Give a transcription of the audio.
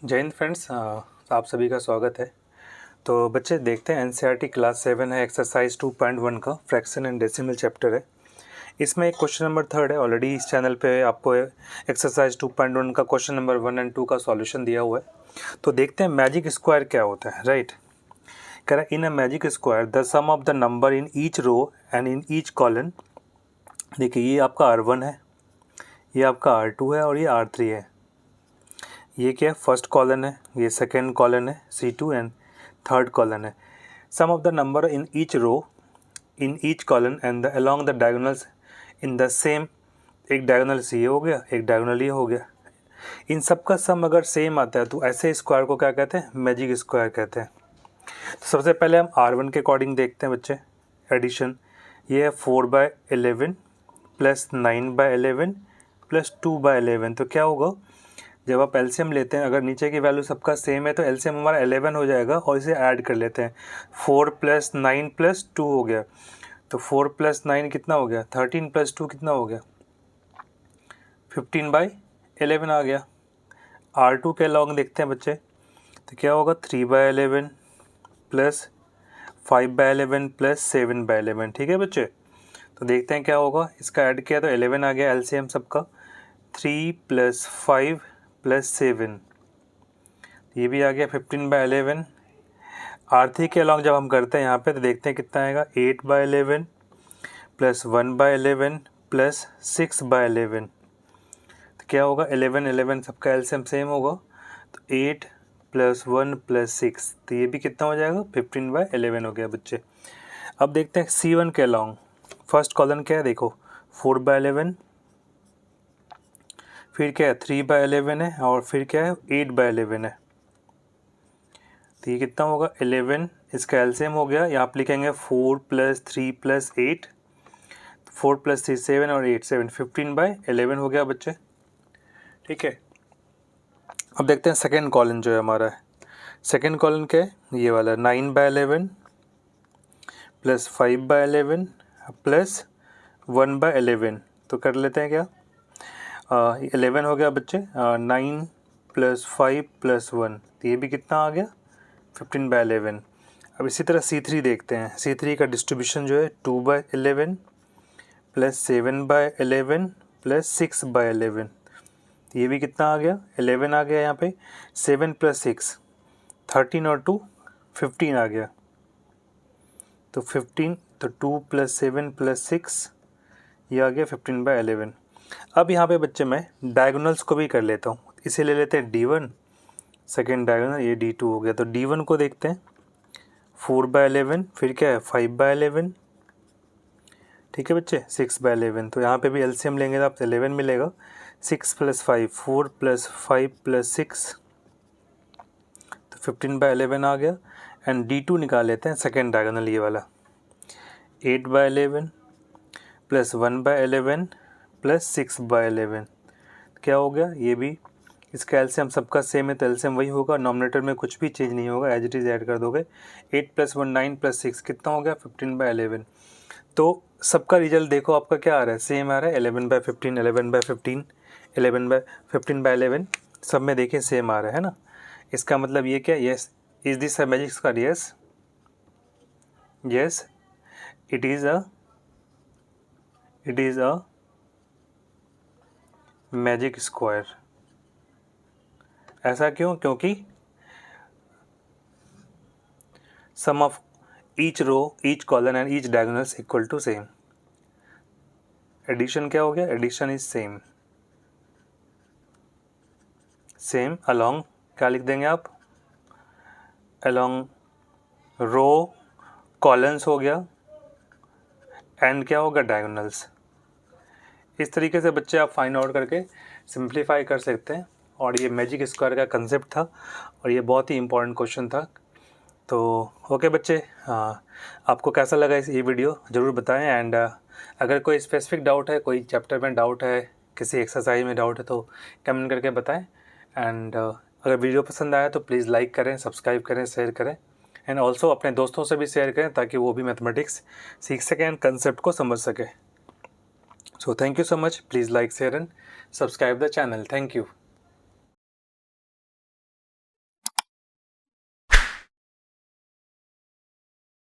जय हिंद फ्रेंड्स, आप सभी का स्वागत है। तो बच्चे देखते हैं एनसीईआरटी क्लास 7 है, एक्सरसाइज 2.1 का फ्रैक्शन एंड डेसिमल चैप्टर है। इसमें एक क्वेश्चन नंबर 3 है। ऑलरेडी इस चैनल पे आपको एक्सरसाइज 2.1 का क्वेश्चन नंबर 1 एंड 2 का सॉल्यूशन दिया हुआ है। तो देखते हैं मैजिक स्क्वायर क्या होता है। राइट, कह रहा है in a magic square the sum of the number in each row and in each column. देखिए ये आपका R1 है, ये आपका R2 है और ये R3 है। ये क्या है, फर्स्ट कॉलन है, ये सेकेंड कॉलन है C2 एंड थर्ड कॉलन है। Sum of the number in each row in each column and the along the diagonals in the same. एक डायगोनल सी हो गया, एक डायगोनल ये हो गया। इन सब का सम अगर सेम आता है तो ऐसे स्क्वायर को क्या कहते हैं, मैजिक स्क्वायर कहते हैं। तो सबसे पहले हम R1 के अकॉर्डिंग देखते हैं बच्चे, एडिशन। ये है 4/11 प्लस 9/11 प्लस 2/11। तो क्या होगा, जब आप एलसीएम लेते हैं, अगर नीचे की वैल्यू सबका सेम है तो एलसीएम हमारा 11 हो जाएगा और इसे ऐड कर लेते हैं। 4 + 9 + 2 हो गया। तो 4 + 9 कितना हो गया, 13 + 2 कितना हो गया, 15/11 आ गया। R2 के लॉन्ग देखते हैं बच्चे, तो क्या होगा 3/11 प्लस 5/11 प्लस 7/11। ठीक है बच्चे, तो देखते हैं क्या होगा। इसका ऐड किया तो 11 आ गया एलसीएम सबका। 3 + 5 + 7, ये भी आ गया 15/11। R3 के अलॉन्ग जब हम करते हैं यहाँ पे तो देखते हैं कितना आएगा, 8/11 प्लस 1/11 प्लस 6/11। तो क्या होगा, 11 11 सबका एलसीएम सेम होगा, तो 8 + 1 + 6, तो ये भी कितना हो जाएगा, 15/11 हो गया बच्चे। अब देखते हैं C1 के अलॉन्ग। फर्स्ट कॉलन क्या है, देखो 4/11, फिर क्या है 3/11 है और फिर क्या है 8/11 है। तो ये कितना होगा 11, इसका एलसीएम हो गया। यहाँ आप लिखेंगे 4 + 3 + 8, 4 + 3 7 और 8 7, 15/11 हो गया बच्चे। ठीक है, अब देखते हैं सेकेंड कॉलन जो है हमारा है। सेकेंड कॉलन क्या है, ये वाला 9/11 प्लस 5/11 प्लस 1/11। तो कर लेते हैं क्या, 11 हो गया बच्चे, 9 + 5 + 1, तो ये भी कितना आ गया, 15/11। अब इसी तरह C3 देखते हैं। C3 का डिस्ट्रीब्यूशन जो है 2/11 प्लस 7/11 प्लस 6/11, तो ये भी कितना आ गया, 11 आ गया यहाँ पे। 7 + 6 13 और 2 15 आ गया, तो 15, तो 2 + 7 + 6 ये आ गया 15/11। अब यहाँ पे बच्चे मैं डायगोनल्स को भी कर लेता हूँ। इसे ले लेते हैं D1, सेकेंड डायगोनल ये D2 हो गया। तो D1 को देखते हैं, 4/11 फिर क्या है 5/11। ठीक है बच्चे, 6/11। तो यहाँ पे भी एलसीएम लेंगे तो आपसे 11 मिलेगा। 6 + 5 4 + 5 + 6, तो 15/11 आ गया। एंड D2 निकाल लेते हैं, सेकेंड डायगोनल ये वाला, 8/11 प्लस 1/11 प्लस 6/11, क्या हो गया, ये भी इसका एलसीएम सबका सेम है तो एलसीएम वही होगा। नॉमिनेटर में कुछ भी चेंज नहीं होगा, एज इट इज़ ऐड कर दोगे। 8 + 1 9 + 6 कितना हो गया, 15/11। तो सबका रिजल्ट देखो आपका क्या आ रहा है, सेम आ रहा है, 11/15 11/15 11/15/11, सब में देखिए सेम आ रहा है ना। इसका मतलब ये क्या, yes is this a magic square, yes yes it is a magic square. ऐसा क्यों, क्योंकि sum of each row each column and each diagonals equal to same. Addition क्या हो गया, addition is same. Same along क्या लिख देंगे आप, अलोंग रो कॉलन्स हो गया, एंड क्या होगा, डायगोनल्स। इस तरीके से बच्चे आप फाइंड आउट करके सिंप्लीफाई कर सकते हैं। और ये मैजिक स्क्वायर का कंसेप्ट था और ये बहुत ही इंपॉर्टेंट क्वेश्चन था। तो ओके बच्चे, आपको कैसा लगा ये वीडियो ज़रूर बताएं। एंड अगर कोई स्पेसिफिक डाउट है, कोई चैप्टर में डाउट है, किसी एक्सरसाइज में डाउट है तो कमेंट करके बताएं। एंड अगर वीडियो पसंद आया तो प्लीज़ लाइक करें, सब्सक्राइब करें, शेयर करें। एंड ऑल्सो अपने दोस्तों से भी शेयर करें ताकि वो भी मैथमेटिक्स सीख सकें एंड कंसेप्ट को समझ सकें। So thank you so much. Please like, share and subscribe the channel. Thank you.